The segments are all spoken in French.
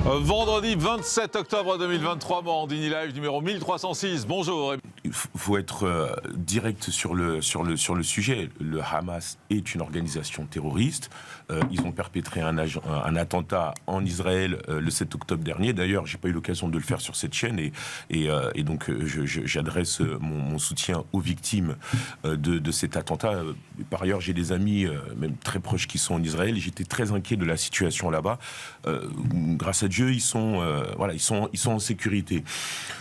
Vendredi 27 octobre 2023, Morandini Live numéro 1306. Bonjour. Il faut être direct sur le sujet. Le Hamas est une organisation terroriste. Ils ont perpétré un attentat en Israël le 7 octobre dernier. D'ailleurs, j'ai pas eu l'occasion de le faire sur cette chaîne et donc j'adresse mon soutien aux victimes de cet attentat. Par ailleurs, j'ai des amis même très proches qui sont en Israël. J'étais très inquiet de la situation là-bas. Grâce à Dieu, ils sont en sécurité.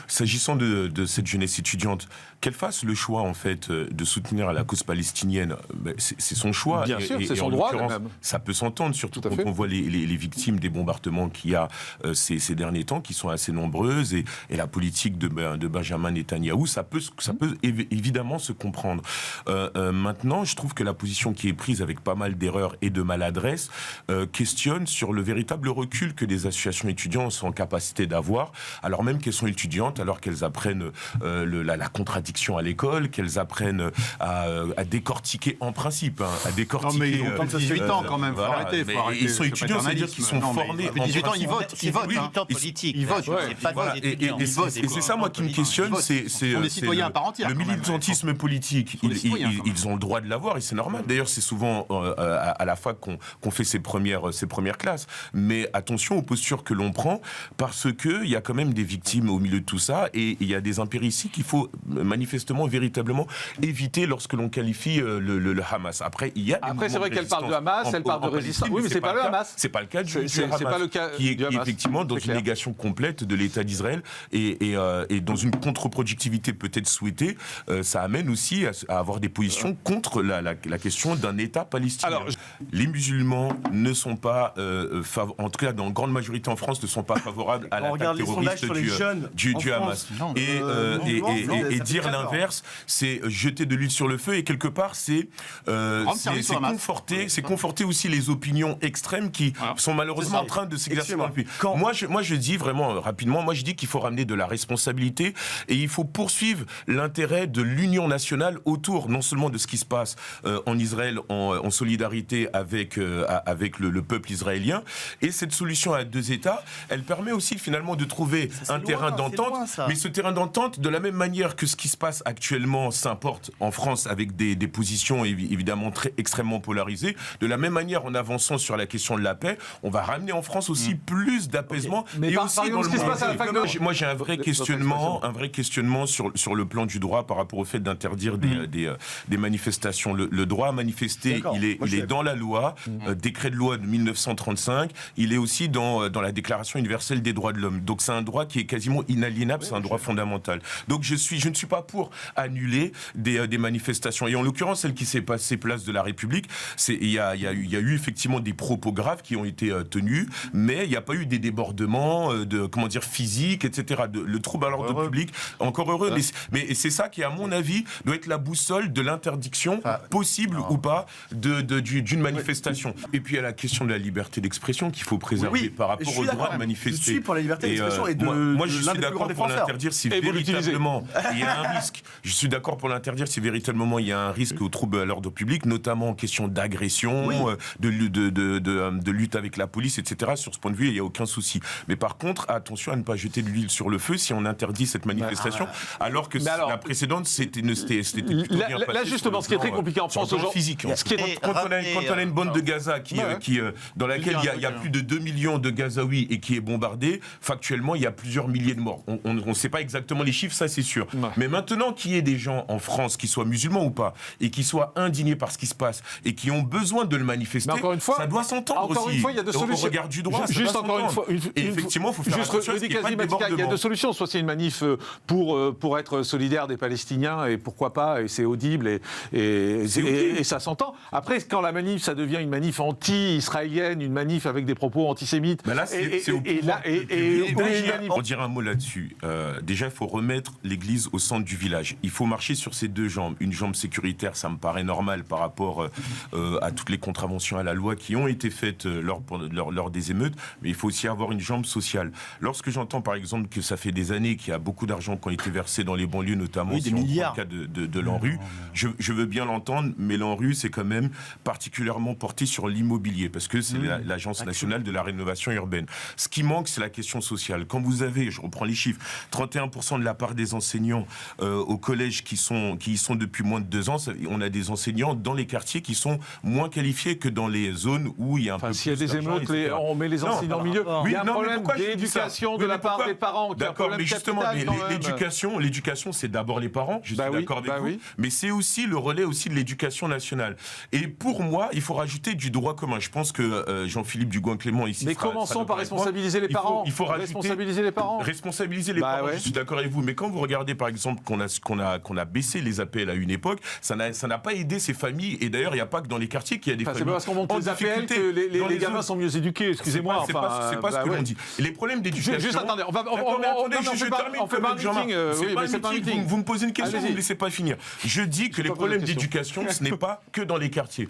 S'agissant de cette jeunesse étudiante, qu'elle fasse le choix en fait de soutenir la cause palestinienne, c'est son choix. Bien sûr, c'est son droit même. Ça peut s'entendre, surtout quand on voit les victimes des bombardements qu'il y a ces derniers temps, qui sont assez nombreuses, et la politique de Benjamin Netanyahou, ça peut évidemment se comprendre. Maintenant, je trouve que la position qui est prise avec pas mal d'erreurs et de maladresse questionne sur le véritable recul que des associations étudiantes sont en capacité d'avoir, alors même qu'elles sont étudiantes, alors qu'elles apprennent la contradiction à l'école, qu'elles apprennent à décortiquer en principe, à décortiquer... Non mais ils ont 18 ans quand même, faut arrêter. Ils sont étudiants, c'est-à-dire qu'ils sont formés... 18 ans, ils votent. C'est des militants politiques. Ils votent, et c'est ça, moi, qui me questionne, c'est des citoyens à part entière. Le militantisme politique, ils ont le droit de l'avoir, et c'est normal. D'ailleurs, c'est souvent à la fac qu'on fait ces premières classes. Mais attention aux postures que l'on prend, parce qu'il y a quand même des victimes au milieu de tout ça, et il y a des impérities qu'il faut manifestement, véritablement éviter lorsque l'on qualifie le Hamas. Après, c'est vrai qu'elle parle de Hamas, elle parle de résistance. Oui, mais c'est pas le Hamas. C'est pas le cas du Hamas, qui est effectivement dans une négation complète de l'État d'Israël, et dans une contre-productivité peut-être souhaitée, ça amène aussi à avoir des positions contre la question d'un État palestinien. Alors, les musulmans ne sont pas, en tout cas dans une grande majorité en France, ne sont pas favorables à l'attaque terroriste du Hamas. Et dire l'inverse, c'est jeter de l'huile sur le feu, et quelque part, c'est conforter aussi les opinions extrêmes qui sont malheureusement en train de s'exercer dans le pays. Moi, je dis vraiment rapidement, je dis qu'il faut ramener de la responsabilité, et il faut poursuivre l'intérêt de l'union nationale autour non seulement de ce qui se passe en Israël en solidarité avec le peuple israélien, et cette solution à deux États, elle permet aussi finalement de trouver un terrain d'entente, mais ce terrain d'entente, de la même manière que ce qui se passe actuellement s'importe en France avec des positions évidemment extrêmement polarisées, de la même manière, en avançant sur la question de la paix, on va ramener en France aussi plus d'apaisement. Mais et aussi dans le monde. Moi, j'ai un vrai questionnement sur le plan du droit par rapport au fait d'interdire des manifestations. Le droit à manifester, il est dans la loi, décret de loi de 1935, il est aussi dans la Déclaration universelle des droits de l'homme. Donc c'est un droit qui est quasiment inaliénable, c'est un droit fondamental. Donc je ne suis pas pour annuler des manifestations. Et en l'occurrence, celle qui s'est passée place de la République, il y a eu effectivement des propos graves qui ont été tenus, mais il n'y a pas eu des débordements physiques, etc. Le trouble à l'ordre public, encore heureux. Mais c'est ça qui, à mon avis, doit être la boussole de l'interdiction possible ou pas d'une manifestation. Et puis il y a la question de la liberté d'expression qu'il faut préserver par rapport au droit de manifester. Je suis pour la liberté d'expression moi, je suis d'accord pour l'interdire si véritablement il y a un risque. Je suis d'accord pour l'interdire si véritablement il y a un risque au trouble à l'ordre public, notamment en question d'agression, de lutte avec la police, etc. Sur ce point de vue, il n'y a aucun souci. Mais par contre, attention à ne pas jeter de l'huile sur le feu si on interdit cette manifestation, alors que la précédente, c'était plutôt bien passé. Là, justement, ce qui est très compliqué en France aujourd'hui, physique. Quand on a une bande de Gaza dans laquelle il y a plus de 2 millions de Gazaouis et qui est bombardée, factuellement, il y a plusieurs milliers de morts. On ne sait pas exactement les chiffres, ça c'est sûr. Mais maintenant qu'il y ait des gens en France, qui soient musulmans ou pas, et qui soient indignés par ce qui se passe, et qui ont besoin de le manifester, ça doit s'entendre aussi. Encore une fois, il y a deux solutions. Au regard du droit, juste encore une fois. Et effectivement, il faut faire attention à ce qu'il n'y ait pas de débordement. Il y a deux solutions. Soit c'est une manif pour être solidaire des Palestiniens, et pourquoi pas, et c'est audible, et ça s'entend. Après, quand la manif, ça devient une manif anti-israélienne, une manif avec des propos antisémites... Là, on dirait un mot là-dessus. Déjà, il faut remettre l'église au centre du village. Il faut marcher sur ses deux jambes. Une jambe sécuritaire, ça me paraît normal par rapport à toutes les contraventions à la loi qui ont été faites lors des émeutes, mais il faut aussi avoir une jambe sociale. Lorsque j'entends par exemple que ça fait des années qu'il y a beaucoup d'argent qui ont été versés dans les banlieues, notamment si on prend le cas de l'ANRU, je veux bien l'entendre, mais l'ANRU c'est quand même particulièrement porté sur l'immobilier, parce que c'est l'Agence nationale de la rénovation urbaine. Ce qui manque, c'est la question sociale. Quand vous avez, je reprends les chiffres, 31% de la part des enseignants au collège qui y sont depuis moins de 2 ans, on a des enseignants dans les quartiers qui sont moins qualifiés que dans les zones où il y a un peu s'il y a plus des d'argent, émeutes, etc. on met les enseignants au milieu. Oui, Il y a un non, mais problème pourquoi je dis d'éducation ça de la part des parents. D'accord, mais justement, l'éducation, c'est d'abord les parents, je suis d'accord avec vous, mais c'est aussi le relais aussi de l'éducation nationale. Et pour moi, il faut rajouter du droit commun. Je pense que Jean-Philippe Dugoin-Clément ici... Mais commençons par responsabiliser les parents. Il faut responsabiliser les parents. Responsabiliser les parents, je suis d'accord avec vous. Mais quand vous regardez, par exemple, qu'on a baissé les APL à une époque, ça n'a pas aidé ces familles. Et d'ailleurs, il n'y a pas que dans les quartiers qu'il y a des familles. C'est pas parce qu'on monte les APL que les gamins sont mieux éduqués, excusez-moi. C'est pas ce que l'on dit. Et les problèmes d'éducation... Juste attendez, on fait pas un meeting. Oui, mais c'est pas un meeting. Vous me posez une question, vous ne me laissez pas finir. Je dis que les problèmes d'éducation, ce n'est pas que dans les quartiers.